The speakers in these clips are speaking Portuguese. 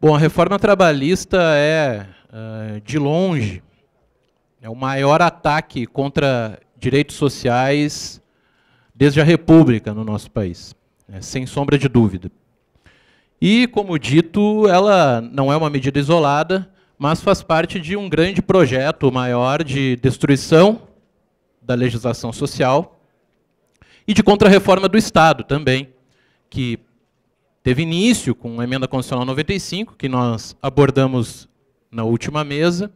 Bom, a reforma trabalhista é, de longe, o maior ataque contra direitos sociais desde a República no nosso país, sem sombra de dúvida. E, como dito, ela não é uma medida isolada, mas faz parte de um grande projeto maior de destruição da legislação social e de contra-reforma do Estado também, que teve início com a Emenda Constitucional 95, que nós abordamos na última mesa,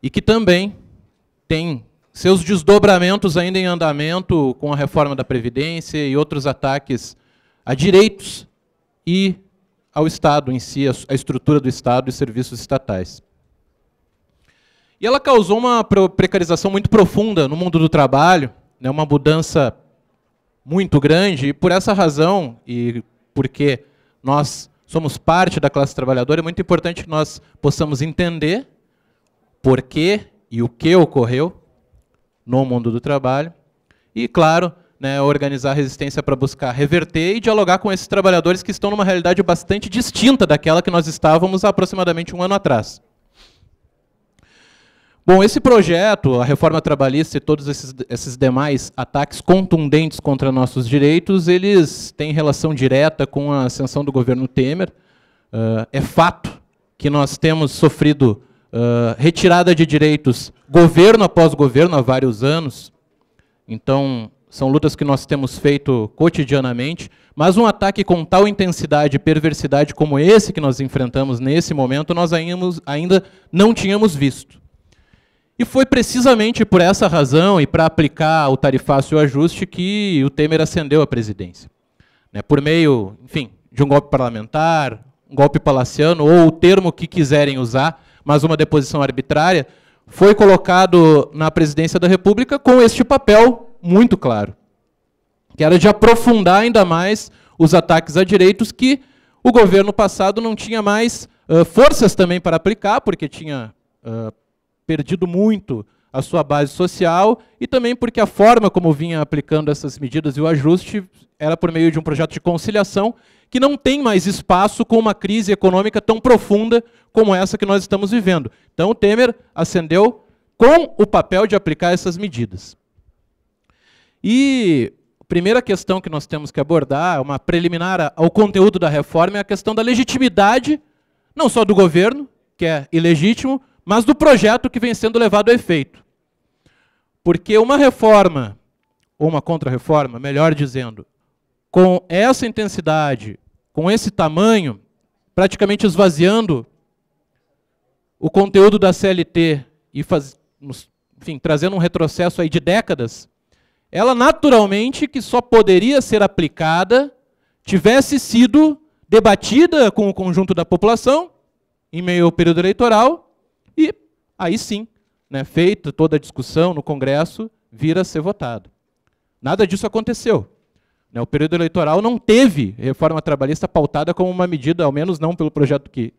e que também tem seus desdobramentos ainda em andamento com a reforma da Previdência e outros ataques a direitos e ao Estado em si, a estrutura do Estado e serviços estatais. E ela causou uma precarização muito profunda no mundo do trabalho, uma mudança muito grande, e por essa razão, e porque nós somos parte da classe trabalhadora, é muito importante que nós possamos entender por que e o que ocorreu no mundo do trabalho, e, claro, organizar a resistência para buscar reverter e dialogar com esses trabalhadores que estão numa realidade bastante distinta daquela que nós estávamos há aproximadamente um ano atrás. Bom, esse projeto, a reforma trabalhista e todos esses demais ataques contundentes contra nossos direitos, eles têm relação direta com a ascensão do governo Temer. É fato que nós temos sofrido retirada de direitos governo após governo há vários anos. Então, são lutas que nós temos feito cotidianamente, mas um ataque com tal intensidade e perversidade como esse que nós enfrentamos nesse momento, nós ainda não tínhamos visto. E foi precisamente por essa razão, e para aplicar o tarifácio e o ajuste, que o Temer ascendeu à presidência. Por meio, enfim, de um golpe parlamentar, um golpe palaciano, ou o termo que quiserem usar, mas uma deposição arbitrária, foi colocado na presidência da República com este papel muito claro, que era de aprofundar ainda mais os ataques a direitos que o governo passado não tinha mais forças também para aplicar, porque tinha perdido muito a sua base social, e também porque a forma como vinha aplicando essas medidas e o ajuste era por meio de um projeto de conciliação que não tem mais espaço com uma crise econômica tão profunda como essa que nós estamos vivendo. Então o Temer ascendeu com o papel de aplicar essas medidas. E a primeira questão que nós temos que abordar, uma preliminar ao conteúdo da reforma, é a questão da legitimidade, não só do governo, que é ilegítimo, mas do projeto que vem sendo levado a efeito. Porque uma reforma, ou uma contra-reforma, melhor dizendo, com essa intensidade, com esse tamanho, praticamente esvaziando o conteúdo da CLT e enfim, trazendo um retrocesso aí de décadas, ela naturalmente que só poderia ser aplicada tivesse sido debatida com o conjunto da população em meio ao período eleitoral e aí sim, feita toda a discussão no Congresso, vir a ser votado. Nada disso aconteceu. O período eleitoral não teve reforma trabalhista pautada como uma medida, ao menos não pelo projeto que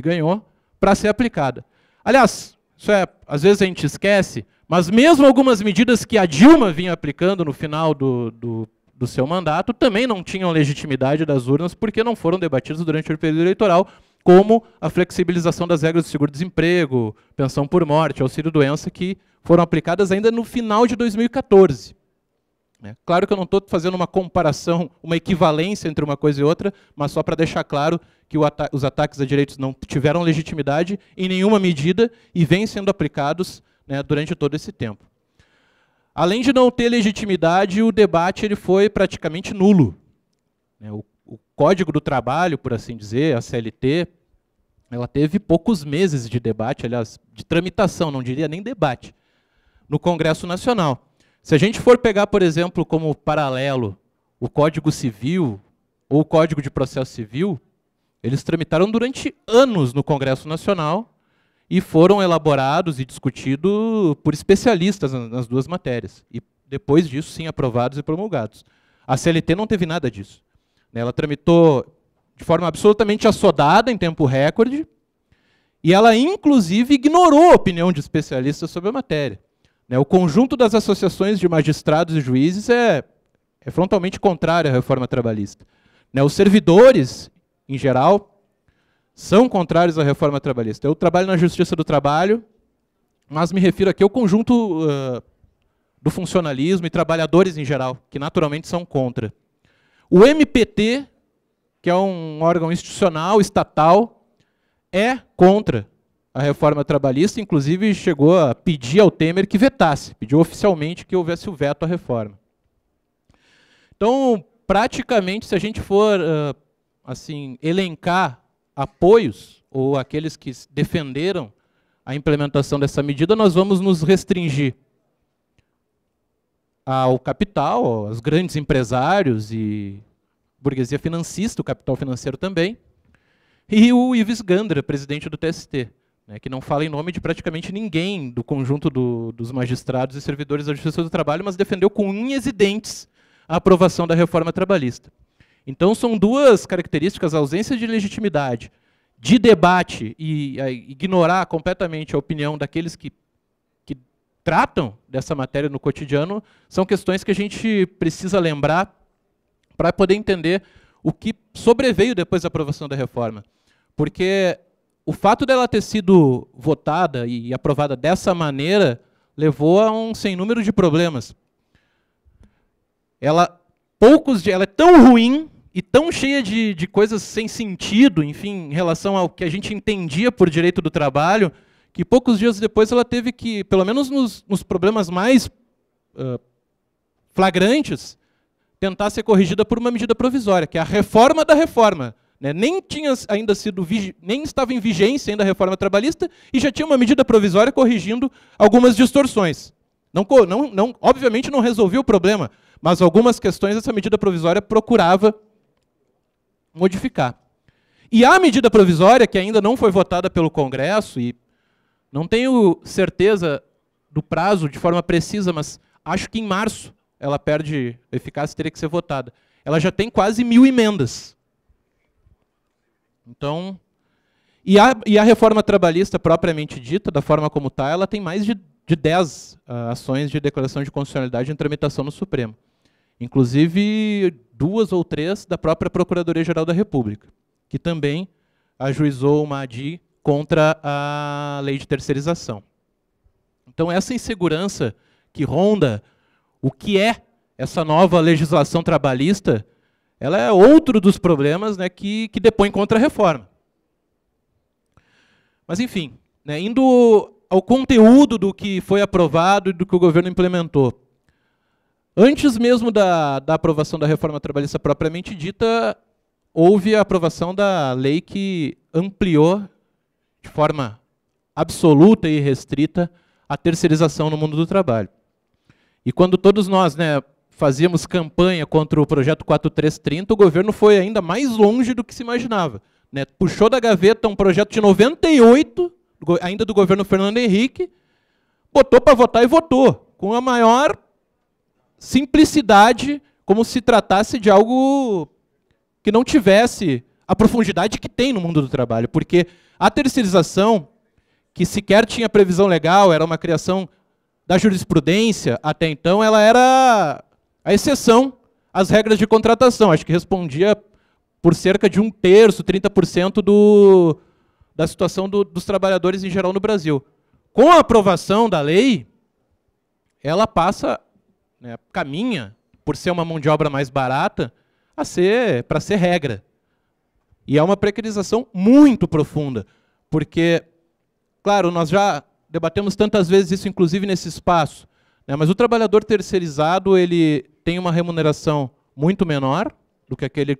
ganhou, para ser aplicada. Aliás, isso às vezes a gente esquece, mas mesmo algumas medidas que a Dilma vinha aplicando no final do seu mandato também não tinham legitimidade das urnas porque não foram debatidas durante o período eleitoral, como a flexibilização das regras do seguro-desemprego, pensão por morte, auxílio-doença, que foram aplicadas ainda no final de 2014. Claro que eu não estou fazendo uma comparação, uma equivalência entre uma coisa e outra, mas só para deixar claro que os ataques a direitos não tiveram legitimidade em nenhuma medida e vêm sendo aplicados durante todo esse tempo. Além de não ter legitimidade, o debate ele foi praticamente nulo. O Código do Trabalho, por assim dizer, a CLT, ela teve poucos meses de debate, aliás, de tramitação, não diria nem debate, no Congresso Nacional. Se a gente for pegar, por exemplo, como paralelo o Código Civil ou o Código de Processo Civil, eles tramitaram durante anos no Congresso Nacional e foram elaborados e discutidos por especialistas nas duas matérias. E depois disso, sim, aprovados e promulgados. A CLT não teve nada disso. Ela tramitou de forma absolutamente assodada, em tempo recorde, e ela, inclusive, ignorou a opinião de especialistas sobre a matéria. O conjunto das associações de magistrados e juízes é frontalmente contrário à reforma trabalhista. Os servidores, em geral, são contrários à reforma trabalhista. Eu trabalho na Justiça do Trabalho, mas me refiro aqui ao conjunto do funcionalismo e trabalhadores em geral, que naturalmente são contra. O MPT, que é um órgão institucional, estatal, é contra a reforma trabalhista, inclusive chegou a pedir ao Temer que vetasse, pediu oficialmente que houvesse o veto à reforma. Então, praticamente, se a gente for assim, elencar apoios, ou aqueles que defenderam a implementação dessa medida, nós vamos nos restringir ao capital, aos grandes empresários e burguesia financista, o capital financeiro também, e o Ives Gandra, presidente do TST, né, que não fala em nome de praticamente ninguém do conjunto dos magistrados e servidores da Justiça do Trabalho, mas defendeu com unhas e dentes a aprovação da reforma trabalhista. Então, são duas características: a ausência de legitimidade, de debate e ignorar completamente a opinião daqueles que tratam dessa matéria no cotidiano, são questões que a gente precisa lembrar para poder entender o que sobreveio depois da aprovação da reforma. Porque o fato dela ter sido votada e aprovada dessa maneira levou a um sem número de problemas. Ela é tão ruim e tão cheia de coisas sem sentido, enfim, em relação ao que a gente entendia por direito do trabalho, que poucos dias depois ela teve que, pelo menos nos problemas mais flagrantes, tentar ser corrigida por uma medida provisória, que é a reforma da reforma. Né? Nem estava em vigência ainda a reforma trabalhista e já tinha uma medida provisória corrigindo algumas distorções. Obviamente não resolvia o problema, mas algumas questões essa medida provisória procurava modificar. E a medida provisória, que ainda não foi votada pelo Congresso, e não tenho certeza do prazo de forma precisa, mas acho que em março ela perde eficácia e teria que ser votada. Ela já tem quase 1000 emendas. Então, e a reforma trabalhista propriamente dita, da forma como está, ela tem mais de 10 ações de declaração de constitucionalidade em tramitação no Supremo. Inclusive 2 ou 3 da própria Procuradoria-Geral da República, que também ajuizou uma ADI contra a lei de terceirização. Então, essa insegurança que ronda o que é essa nova legislação trabalhista, ela é outro dos problemas, né, que depõe contra a reforma. Mas, enfim, né, indo ao conteúdo do que foi aprovado e do que o governo implementou. Antes mesmo da aprovação da reforma trabalhista propriamente dita, houve a aprovação da lei que ampliou de forma absoluta e restrita a terceirização no mundo do trabalho. E quando todos nós, né, fazíamos campanha contra o projeto 4330, o governo foi ainda mais longe do que se imaginava. Né? Puxou da gaveta um projeto de 98, ainda do governo Fernando Henrique, botou para votar e votou, com a maior simplicidade, como se tratasse de algo que não tivesse a profundidade que tem no mundo do trabalho. Porque a terceirização, que sequer tinha previsão legal, era uma criação da jurisprudência, até então ela era a exceção às regras de contratação. Acho que respondia por cerca de 1/3, 30% da situação dos trabalhadores em geral no Brasil. Com a aprovação da lei, ela passa, né, caminha, por ser uma mão de obra mais barata, para ser regra. E é uma precarização muito profunda, porque, claro, nós já debatemos tantas vezes isso, inclusive nesse espaço, né, mas o trabalhador terceirizado ele tem uma remuneração muito menor do que aquele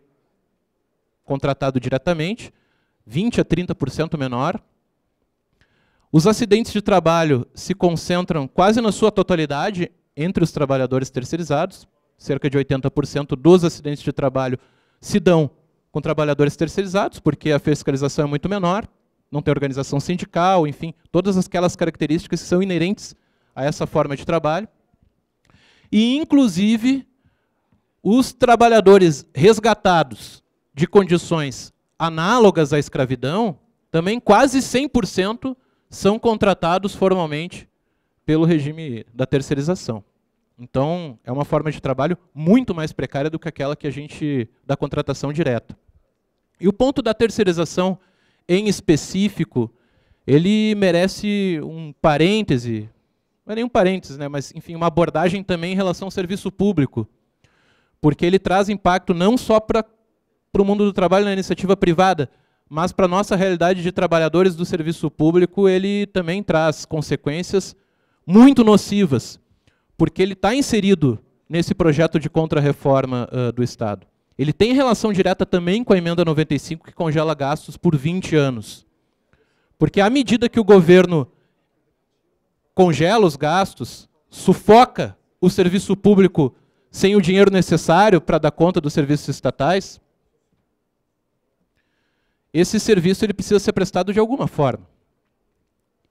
contratado diretamente, 20% a 30% menor. Os acidentes de trabalho se concentram quase na sua totalidade entre os trabalhadores terceirizados. Cerca de 80% dos acidentes de trabalho se dão com trabalhadores terceirizados, porque a fiscalização é muito menor, não tem organização sindical, enfim, todas aquelas características que são inerentes a essa forma de trabalho. E, inclusive, os trabalhadores resgatados de condições análogas à escravidão, também quase 100% são contratados formalmente pelo regime da terceirização. Então, é uma forma de trabalho muito mais precária do que aquela da contratação direta. E o ponto da terceirização em específico, ele merece um parêntese, não é nem um parêntese, né, mas, enfim, uma abordagem também em relação ao serviço público, porque ele traz impacto não só para o mundo do trabalho na iniciativa privada, mas para a nossa realidade de trabalhadores do serviço público, ele também traz consequências muito nocivas, porque ele está inserido nesse projeto de contra-reforma do Estado. Ele tem relação direta também com a emenda 95, que congela gastos por 20 anos. Porque à medida que o governo congela os gastos, sufoca o serviço público sem o dinheiro necessário para dar conta dos serviços estatais, esse serviço ele precisa ser prestado de alguma forma.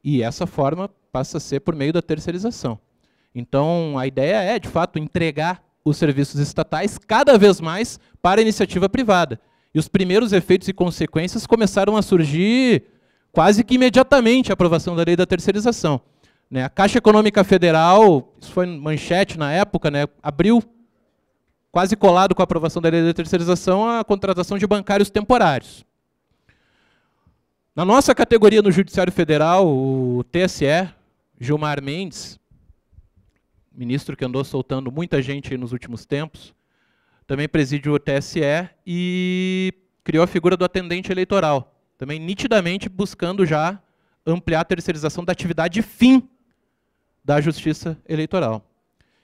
E essa forma passa a ser por meio da terceirização. Então, a ideia é, de fato, entregar os serviços estatais cada vez mais para a iniciativa privada. E os primeiros efeitos e consequências começaram a surgir quase que imediatamente a aprovação da lei da terceirização. A Caixa Econômica Federal, isso foi manchete na época, abriu, quase colado com a aprovação da lei da terceirização, a contratação de bancários temporários. Na nossa categoria no Judiciário Federal, o TSE, Gilmar Mendes, ministro que andou soltando muita gente aí nos últimos tempos, também preside o TSE e criou a figura do atendente eleitoral, também nitidamente buscando já ampliar a terceirização da atividade fim da Justiça Eleitoral.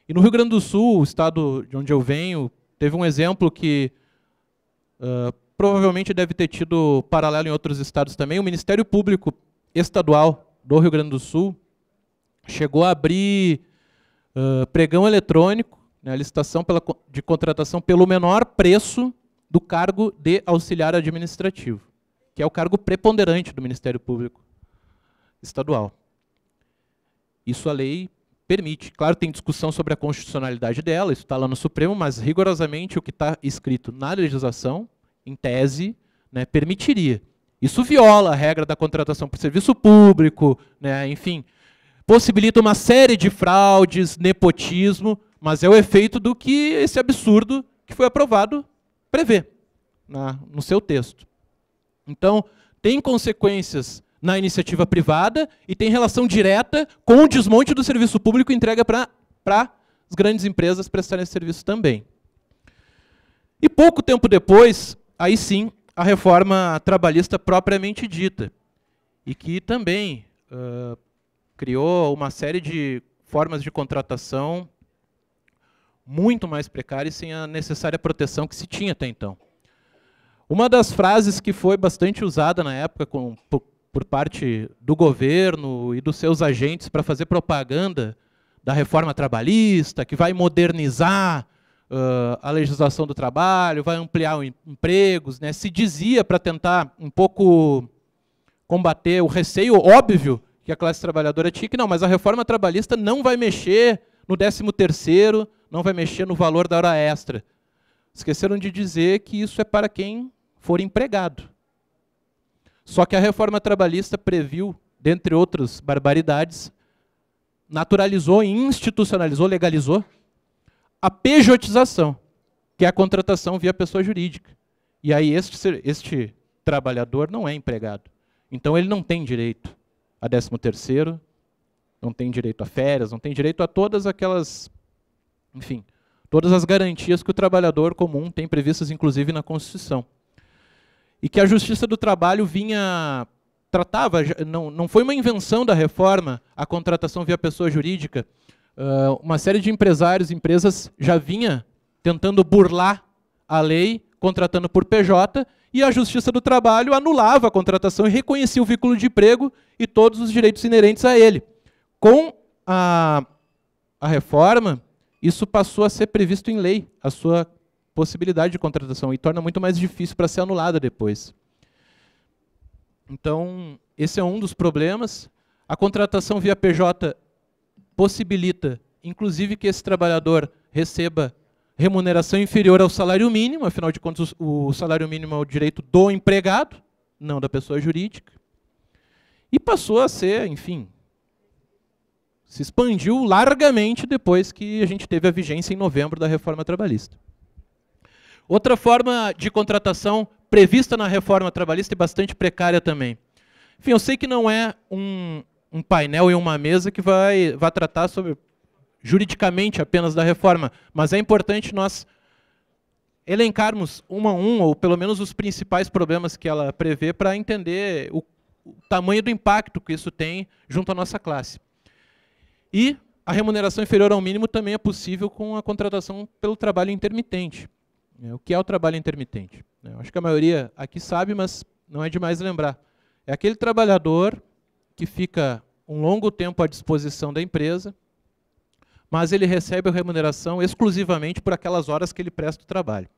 E no Rio Grande do Sul, o estado de onde eu venho, teve um exemplo que provavelmente deve ter tido paralelo em outros estados também. O Ministério Público Estadual do Rio Grande do Sul chegou a abrir pregão eletrônico, a licitação de contratação pelo menor preço do cargo de auxiliar administrativo, que é o cargo preponderante do Ministério Público Estadual. Isso a lei permite. Claro, tem discussão sobre a constitucionalidade dela, isso está lá no Supremo, mas rigorosamente o que está escrito na legislação, em tese, permitiria. Isso viola a regra da contratação por serviço público, enfim, possibilita uma série de fraudes, nepotismo, mas é o efeito do que esse absurdo que foi aprovado prevê no seu texto. Então, tem consequências na iniciativa privada e tem relação direta com o desmonte do serviço público e entrega para as grandes empresas prestarem esse serviço também. E pouco tempo depois, aí sim, a reforma trabalhista propriamente dita, e que também criou uma série de formas de contratação muito mais precárias sem a necessária proteção que se tinha até então. Uma das frases que foi bastante usada na época por parte do governo e dos seus agentes para fazer propaganda da reforma trabalhista, que vai modernizar a legislação do trabalho, vai ampliar empregos, se dizia para tentar um pouco combater o receio óbvio que a classe trabalhadora tinha, que não, mas a reforma trabalhista não vai mexer no 13º, não vai mexer no valor da hora extra. Esqueceram de dizer que isso é para quem for empregado. Só que a reforma trabalhista previu, dentre outras barbaridades, naturalizou, institucionalizou, legalizou a pejotização, que é a contratação via pessoa jurídica. E aí este trabalhador não é empregado. Então ele não tem direito a 13º, não tem direito a férias, não tem direito a todas aquelas, enfim, todas as garantias que o trabalhador comum tem previstas, inclusive, na Constituição. E que a Justiça do Trabalho tratava, não foi uma invenção da reforma, a contratação via pessoa jurídica. Uma série de empresários, empresas já vinha tentando burlar a lei, contratando por PJ, e a Justiça do Trabalho anulava a contratação e reconhecia o vínculo de emprego e todos os direitos inerentes a ele. Com a reforma, isso passou a ser previsto em lei, a sua possibilidade de contratação, e torna muito mais difícil para ser anulada depois. Então, esse é um dos problemas. A contratação via PJ possibilita, inclusive, que esse trabalhador receba remuneração inferior ao salário mínimo, afinal de contas, o salário mínimo é o direito do empregado, não da pessoa jurídica. E passou a ser, enfim, se expandiu largamente depois que a gente teve a vigência em novembro da reforma trabalhista. Outra forma de contratação prevista na reforma trabalhista e bastante precária também. Enfim, eu sei que não é um painel e uma mesa que vai tratar sobre, juridicamente apenas da reforma, mas é importante nós elencarmos um a um, ou pelo menos os principais problemas que ela prevê, para entender o tamanho do impacto que isso tem junto à nossa classe. E a remuneração inferior ao mínimo também é possível com a contratação pelo trabalho intermitente. O que é o trabalho intermitente? Eu acho que a maioria aqui sabe, mas não é demais lembrar. É aquele trabalhador que fica um longo tempo à disposição da empresa, mas ele recebe a remuneração exclusivamente por aquelas horas que ele presta o trabalho.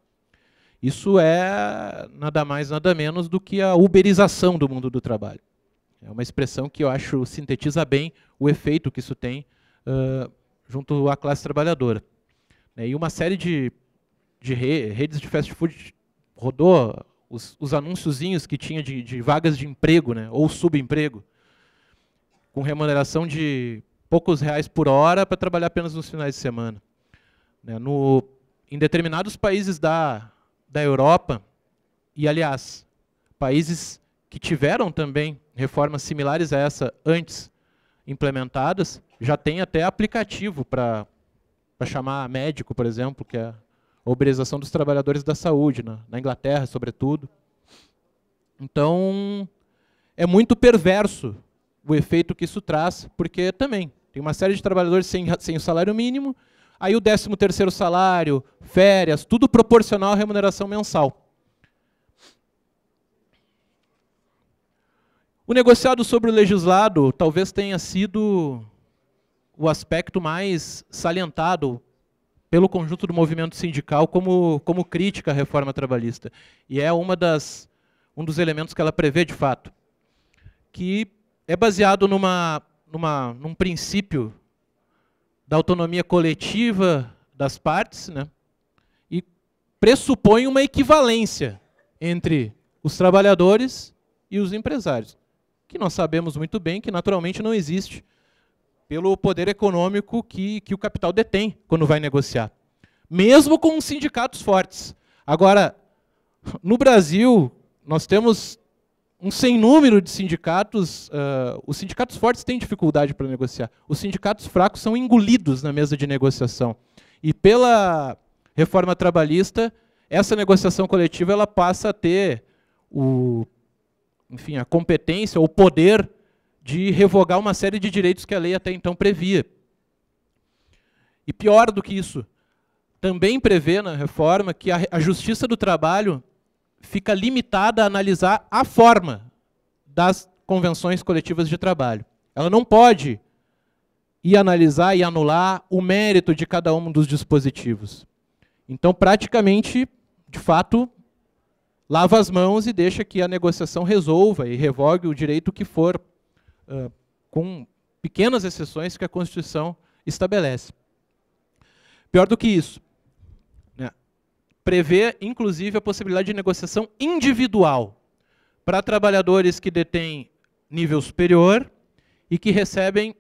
Isso é nada mais, nada menos do que a uberização do mundo do trabalho. É uma expressão que eu acho sintetiza bem o efeito que isso tem junto à classe trabalhadora. E uma série de redes de fast food rodou os anunciozinhos que tinha de vagas de emprego, né, ou subemprego, com remuneração de poucos reais por hora para trabalhar apenas nos finais de semana. Em determinados países da Europa, e aliás, países que tiveram também reformas similares a essa antes implementadas, já tem até aplicativo para chamar médico, por exemplo, que é a uberização dos trabalhadores da saúde, na Inglaterra, sobretudo. Então, é muito perverso o efeito que isso traz, porque também tem uma série de trabalhadores sem o salário mínimo, aí o 13º salário, férias, tudo proporcional à remuneração mensal. O negociado sobre o legislado talvez tenha sido o aspecto mais salientado pelo conjunto do movimento sindical como crítica à reforma trabalhista. E é um dos elementos que ela prevê de fato, que é baseado num princípio da autonomia coletiva das partes, né, e pressupõe uma equivalência entre os trabalhadores e os empresários, que nós sabemos muito bem que naturalmente não existe pelo poder econômico que o capital detém quando vai negociar, mesmo com sindicatos fortes. Agora, no Brasil, nós temos um sem número de sindicatos, os sindicatos fortes têm dificuldade para negociar, os sindicatos fracos são engolidos na mesa de negociação. E pela reforma trabalhista, essa negociação coletiva ela passa a ter a competência, o poder de revogar uma série de direitos que a lei até então previa. E pior do que isso, também prevê na reforma que a Justiça do Trabalho fica limitada a analisar a forma das convenções coletivas de trabalho. Ela não pode ir analisar e anular o mérito de cada um dos dispositivos. Então, praticamente, de fato, lava as mãos e deixa que a negociação resolva e revogue o direito que for, com pequenas exceções que a Constituição estabelece. Pior do que isso, prevê, inclusive, a possibilidade de negociação individual para trabalhadores que detêm nível superior e que recebem,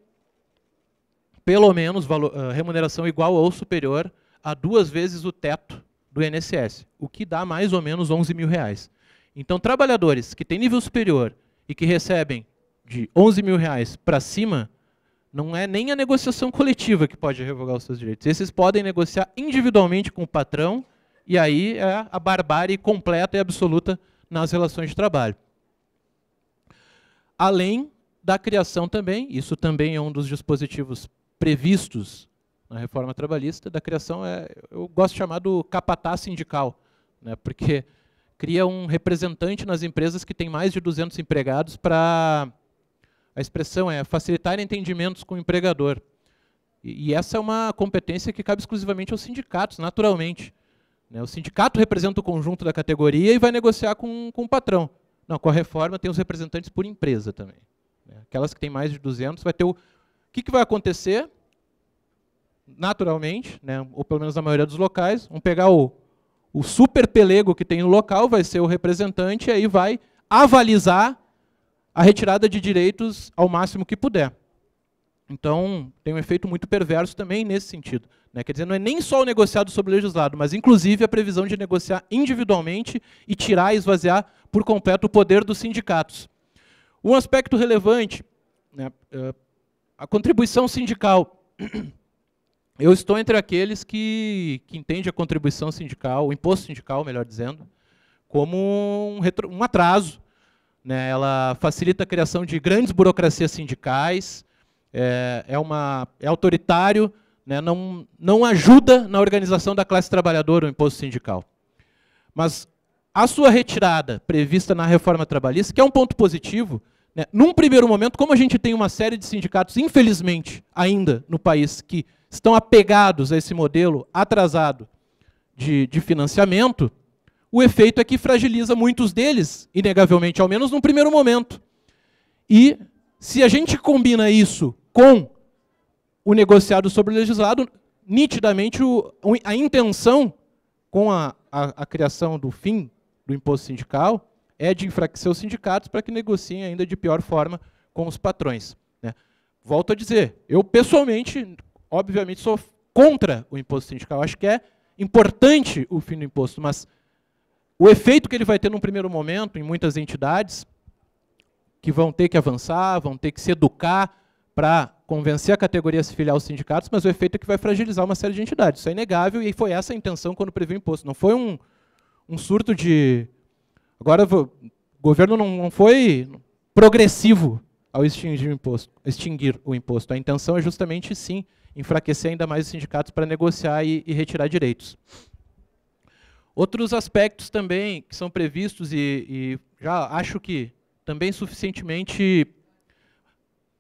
pelo menos, remuneração igual ou superior a 2 vezes o teto do INSS, o que dá mais ou menos R$11 mil. Então, trabalhadores que têm nível superior e que recebem de R$11 mil para cima, não é nem a negociação coletiva que pode revogar os seus direitos. Esses podem negociar individualmente com o patrão, e aí é a barbárie completa e absoluta nas relações de trabalho. Além da criação também, isso também é um dos dispositivos previstos na reforma trabalhista, da criação, eu gosto de chamar do capataz sindical, né, porque cria um representante nas empresas que tem mais de 200 empregados para, a expressão é facilitar entendimentos com o empregador. E essa é uma competência que cabe exclusivamente aos sindicatos, naturalmente. O sindicato representa o conjunto da categoria e vai negociar com o patrão. Não, com a reforma tem os representantes por empresa também. Aquelas que têm mais de 200, vai ter o que vai acontecer? Naturalmente, ou pelo menos na maioria dos locais, vão pegar o super pelego que tem no local, vai ser o representante, e aí vai avalizar a retirada de direitos ao máximo que puder. Então, tem um efeito muito perverso também nesse sentido, né? Quer dizer, não é nem só o negociado sobre o legislado, mas inclusive a previsão de negociar individualmente e tirar e esvaziar por completo o poder dos sindicatos. Um aspecto relevante, né, a contribuição sindical. Eu estou entre aqueles que entendem a contribuição sindical, o imposto sindical, melhor dizendo, como um atraso, né? Ela facilita a criação de grandes burocracias sindicais, é autoritário, né? Não ajuda na organização da classe trabalhadora o imposto sindical. Mas a sua retirada prevista na reforma trabalhista, que é um ponto positivo, né? Num primeiro momento, como a gente tem uma série de sindicatos, infelizmente, ainda no país, que estão apegados a esse modelo atrasado de financiamento, o efeito é que fragiliza muitos deles, inegavelmente, ao menos num primeiro momento. E se a gente combina isso com o negociado sobre o legislado, nitidamente a intenção com a criação do fim do imposto sindical é de enfraquecer os sindicatos para que negociem ainda de pior forma com os patrões, né? Volto a dizer, eu pessoalmente, obviamente, sou contra o imposto sindical. Acho que é importante o fim do imposto, mas o efeito que ele vai ter num primeiro momento em muitas entidades, que vão ter que avançar, vão ter que se educar para convencer a categoria a se filiar aos sindicatos, mas o efeito é que vai fragilizar uma série de entidades. Isso é inegável e foi essa a intenção quando previu o imposto. Não foi um surto de... Agora, o governo não foi progressivo ao extinguir o imposto. A intenção é justamente, sim, enfraquecer ainda mais os sindicatos para negociar e retirar direitos. Outros aspectos também que são previstos e já acho que também suficientemente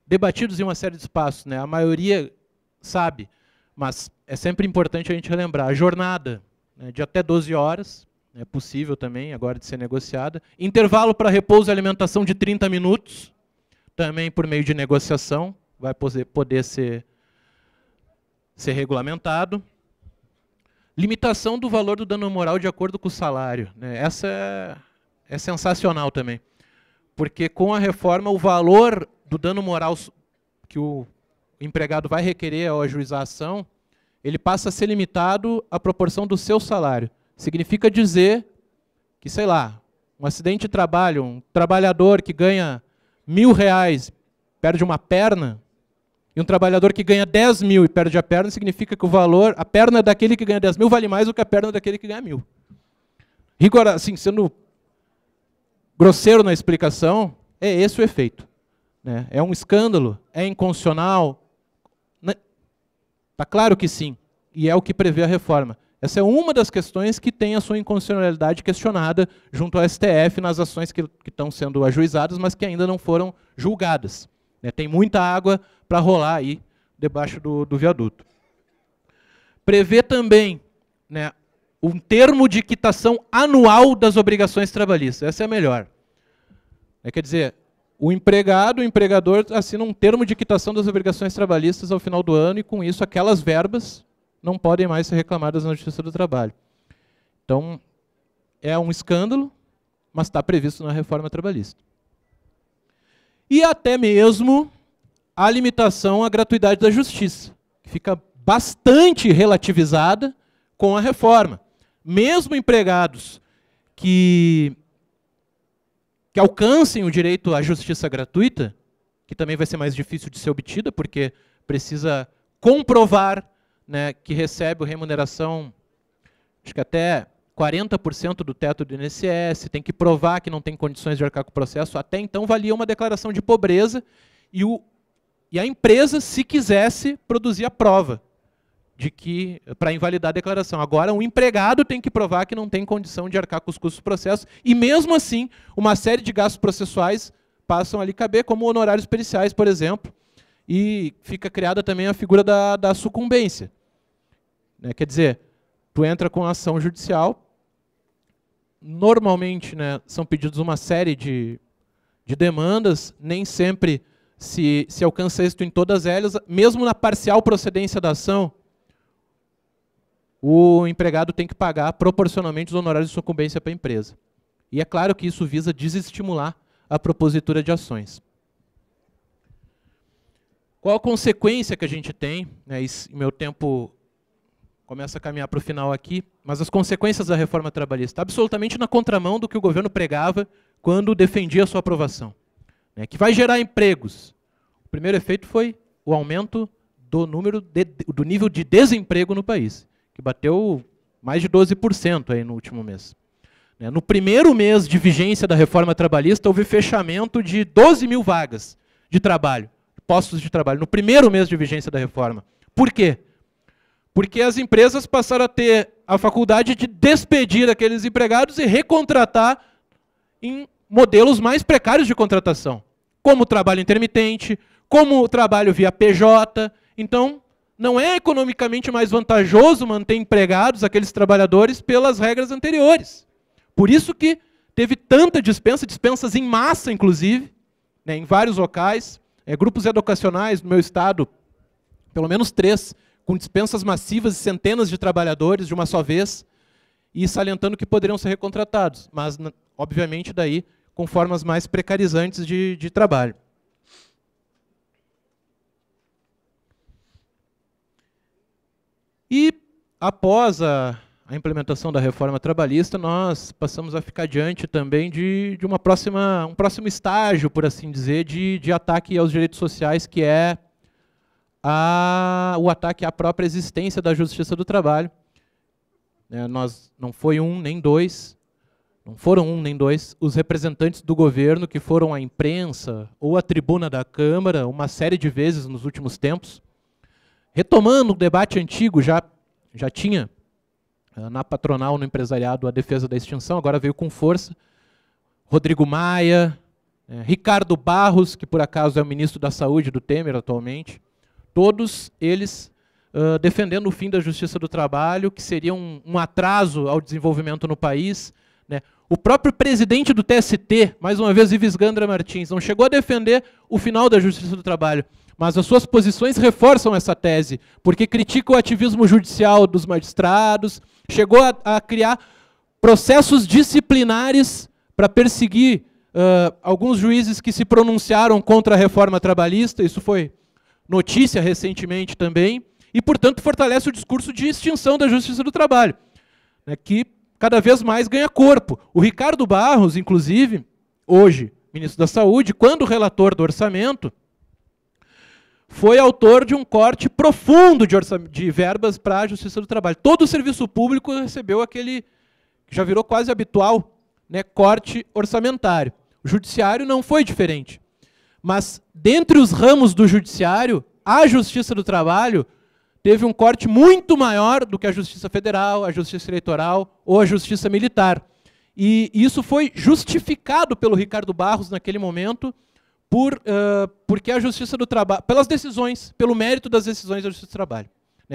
debatidos em uma série de espaços, né? A maioria sabe, mas é sempre importante a gente relembrar. A jornada, né, de até 12 horas, é possível também agora de ser negociada. Intervalo para repouso e alimentação de 30 minutos, também por meio de negociação, vai poder ser regulamentado. Limitação do valor do dano moral de acordo com o salário, né? Essa é sensacional também, porque com a reforma o valor do dano moral que o empregado vai requerer ao ajuizar a ação, ele passa a ser limitado à proporção do seu salário. Significa dizer que, sei lá, um acidente de trabalho, um trabalhador que ganha R$1.000 perde uma perna, e um trabalhador que ganha 10 mil e perde a perna, significa que a perna daquele que ganha 10 mil vale mais do que a perna daquele que ganha 1.000. Rigor, assim, sendo grosseiro na explicação, é esse o efeito, né? É um escândalo? É inconstitucional? Está claro que sim, e é o que prevê a reforma. Essa é uma das questões que tem a sua inconstitucionalidade questionada junto ao STF nas ações que estão sendo ajuizadas, mas que ainda não foram julgadas, né? Tem muita água para rolar aí debaixo do viaduto. Prevê também, né, um termo de quitação anual das obrigações trabalhistas. Essa é a melhor. Quer dizer, o empregador assina um termo de quitação das obrigações trabalhistas ao final do ano e, com isso, aquelas verbas não podem mais ser reclamadas na Justiça do Trabalho. Então, é um escândalo, mas está previsto na reforma trabalhista. E até mesmo a limitação à gratuidade da justiça, que fica bastante relativizada com a reforma. Mesmo empregados que alcancem o direito à justiça gratuita, que também vai ser mais difícil de ser obtida, porque precisa comprovar, né, que recebe remuneração, acho que até 40% do teto do INSS, tem que provar que não tem condições de arcar com o processo. Até então valia uma declaração de pobreza e a empresa, se quisesse, produzia a prova de que para invalidar a declaração. Agora, o empregado tem que provar que não tem condição de arcar com os custos do processo, e mesmo assim, uma série de gastos processuais passam ali caber, como honorários periciais, por exemplo, e fica criada também a figura da sucumbência, né? Quer dizer, tu entra com a ação judicial, normalmente, né, são pedidos uma série de demandas, nem sempre se alcança êxito em todas elas, mesmo na parcial procedência da ação, o empregado tem que pagar proporcionalmente os honorários de sucumbência para a empresa. E é claro que isso visa desestimular a propositura de ações. Qual a consequência que a gente tem? Meu tempo começa a caminhar para o final aqui, mas as consequências da reforma trabalhista, absolutamente na contramão do que o governo pregava quando defendia a sua aprovação, que vai gerar empregos. O primeiro efeito foi o aumento do do nível de desemprego no país, que bateu mais de 12% aí no último mês. No primeiro mês de vigência da reforma trabalhista, houve fechamento de 12 mil vagas de trabalho, postos de trabalho, no primeiro mês de vigência da reforma. Por quê? Porque as empresas passaram a ter a faculdade de despedir aqueles empregados e recontratar em modelos mais precários de contratação, como o trabalho intermitente, como o trabalho via PJ. Então, não é economicamente mais vantajoso manter empregados aqueles trabalhadores pelas regras anteriores. Por isso que teve tanta dispensa, dispensas em massa, inclusive, em vários locais, grupos educacionais no meu estado, pelo menos 3, com dispensas massivas e centenas de trabalhadores de uma só vez, e salientando que poderiam ser recontratados, mas, obviamente, daí com formas mais precarizantes de trabalho. E, após a implementação da reforma trabalhista, nós passamos a ficar diante também de um próximo estágio, por assim dizer, de ataque aos direitos sociais, que é o ataque à própria existência da Justiça do Trabalho. Não foram um nem dois, os representantes do governo que foram à imprensa ou à tribuna da Câmara uma série de vezes nos últimos tempos, retomando o debate antigo. Já tinha na patronal, no empresariado, a defesa da extinção, agora veio com força. Rodrigo Maia, Ricardo Barros, que por acaso é o ministro da Saúde do Temer atualmente, todos eles defendendo o fim da Justiça do Trabalho, que seria um atraso ao desenvolvimento no país. O próprio presidente do TST, mais uma vez Ives Gandra Martins, não chegou a defender o final da Justiça do Trabalho, mas as suas posições reforçam essa tese, porque critica o ativismo judicial dos magistrados, chegou a criar processos disciplinares para perseguir alguns juízes que se pronunciaram contra a reforma trabalhista. Isso foi notícia recentemente também, e, portanto, fortalece o discurso de extinção da Justiça do Trabalho, que cada vez mais ganha corpo. O Ricardo Barros, inclusive, hoje ministro da Saúde, quando relator do orçamento, foi autor de um corte profundo de verbas para a Justiça do Trabalho. Todo o serviço público recebeu aquele, que já virou quase habitual, corte orçamentário. O judiciário não foi diferente. Mas, dentre os ramos do judiciário, a Justiça do Trabalho teve um corte muito maior do que a Justiça Federal, a Justiça Eleitoral ou a Justiça Militar. E isso foi justificado pelo Ricardo Barros naquele momento, porque a Justiça do Trabalho, pelas decisões, pelo mérito das decisões da Justiça do Trabalho.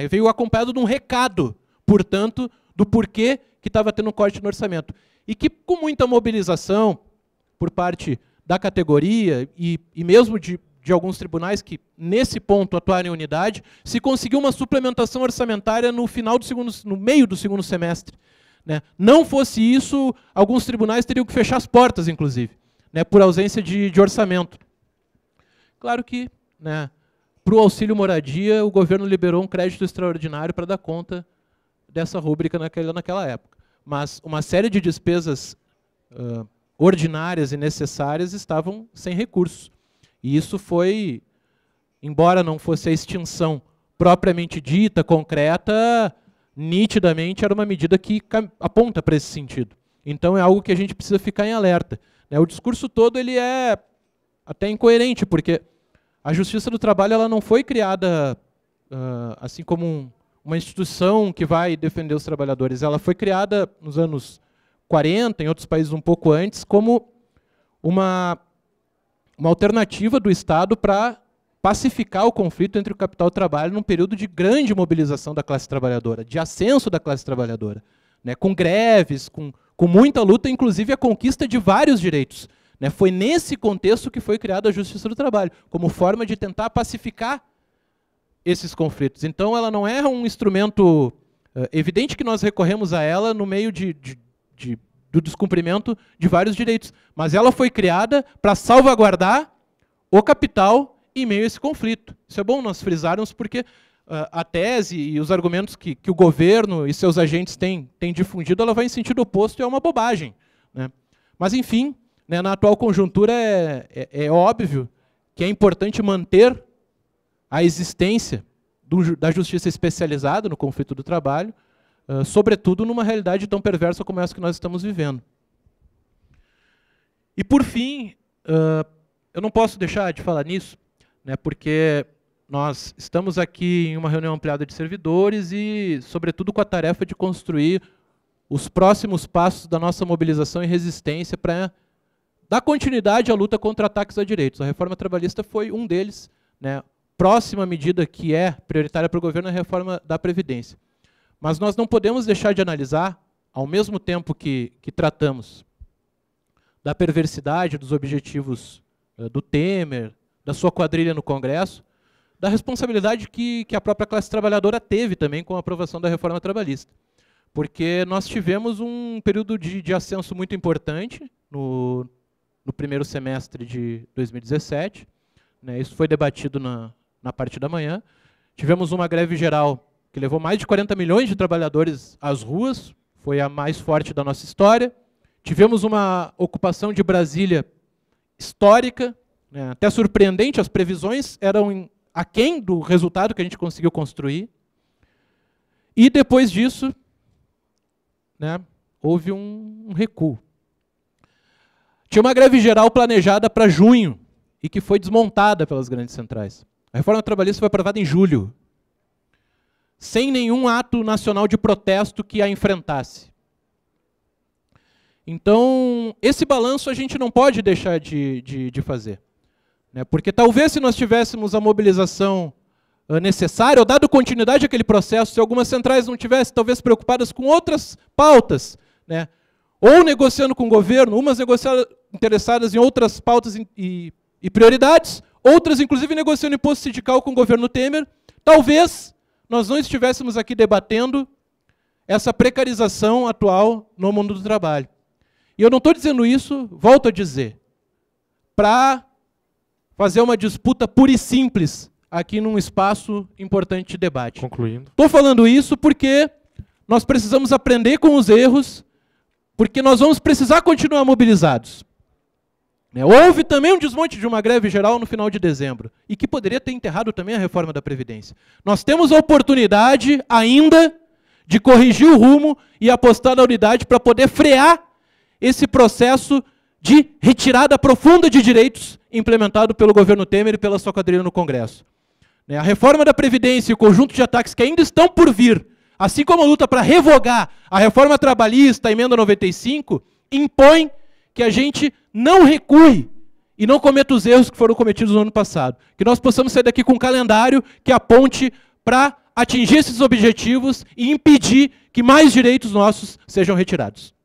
Veio acompanhado de um recado, portanto, do porquê que estava tendo um corte no orçamento. E que, com muita mobilização por parte da categoria e mesmo de alguns tribunais que, nesse ponto, atuaram em unidade, se conseguiu uma suplementação orçamentária no meio do segundo semestre. Não fosse isso, alguns tribunais teriam que fechar as portas, inclusive, por ausência de orçamento. Claro que, para o auxílio moradia, o governo liberou um crédito extraordinário para dar conta dessa rúbrica naquela época. Mas uma série de despesas ordinárias e necessárias estavam sem recursos. E isso foi, embora não fosse a extinção propriamente dita, concreta, nitidamente era uma medida que aponta para esse sentido. Então é algo que a gente precisa ficar em alerta. O discurso todo ele é até incoerente, porque a Justiça do Trabalho ela não foi criada assim como uma instituição que vai defender os trabalhadores. Ela foi criada nos anos 40, em outros países um pouco antes, como uma alternativa do Estado para pacificar o conflito entre o capital e o trabalho num período de grande mobilização da classe trabalhadora, de ascenso da classe trabalhadora, com greves, com muita luta, inclusive a conquista de vários direitos. Foi nesse contexto que foi criada a Justiça do Trabalho, como forma de tentar pacificar esses conflitos. Então, ela não é um instrumento evidente que nós recorremos a ela no meio do descumprimento de vários direitos, mas ela foi criada para salvaguardar o capital em meio a esse conflito. Isso é bom nós frisarmos, porque a tese e os argumentos que o governo e seus agentes têm difundido, ela vai em sentido oposto e é uma bobagem, né? Mas, enfim, né, na atual conjuntura é óbvio que é importante manter a existência da justiça especializada no conflito do trabalho, sobretudo numa realidade tão perversa como essa que nós estamos vivendo. E, por fim, eu não posso deixar de falar nisso, né, porque nós estamos aqui em uma reunião ampliada de servidores e, sobretudo, com a tarefa de construir os próximos passos da nossa mobilização e resistência para dar continuidade à luta contra ataques a direitos. A reforma trabalhista foi um deles, né. Próxima medida que é prioritária para o governo é a reforma da Previdência. Mas nós não podemos deixar de analisar, ao mesmo tempo que tratamos da perversidade dos objetivos do Temer, da sua quadrilha no Congresso, da responsabilidade que a própria classe trabalhadora teve também com a aprovação da reforma trabalhista. Porque nós tivemos um período de ascenso muito importante no primeiro semestre de 2017, né, isso foi debatido na parte da manhã. Tivemos uma greve geral que levou mais de 40 milhões de trabalhadores às ruas, foi a mais forte da nossa história. Tivemos uma ocupação de Brasília histórica, né, até surpreendente, as previsões eram aquém do resultado que a gente conseguiu construir. E depois disso, né, houve um recuo. Tinha uma greve geral planejada para junho e que foi desmontada pelas grandes centrais. A reforma trabalhista foi aprovada em julho, sem nenhum ato nacional de protesto que a enfrentasse. Então, esse balanço a gente não pode deixar de fazer, né? Porque talvez se nós tivéssemos a mobilização necessária, ou dado continuidade àquele processo, se algumas centrais não tivessem talvez preocupadas com outras pautas, né? Ou negociando com o governo, umas interessadas em outras pautas e prioridades, outras inclusive negociando imposto sindical com o governo Temer, talvez nós não estivéssemos aqui debatendo essa precarização atual no mundo do trabalho. E eu não estou dizendo isso, volto a dizer, para fazer uma disputa pura e simples aqui num espaço importante de debate. Concluindo. Estou falando isso porque nós precisamos aprender com os erros, porque nós vamos precisar continuar mobilizados. Houve também um desmonte de uma greve geral no final de dezembro, e que poderia ter enterrado também a reforma da Previdência. Nós temos a oportunidade ainda de corrigir o rumo e apostar na unidade para poder frear esse processo de retirada profunda de direitos implementado pelo governo Temer e pela sua quadrilha no Congresso. A reforma da Previdência e o conjunto de ataques que ainda estão por vir, assim como a luta para revogar a reforma trabalhista, a emenda 95, impõe que a gente não recue e não cometa os erros que foram cometidos no ano passado. Que nós possamos sair daqui com um calendário que aponte para atingir esses objetivos e impedir que mais direitos nossos sejam retirados.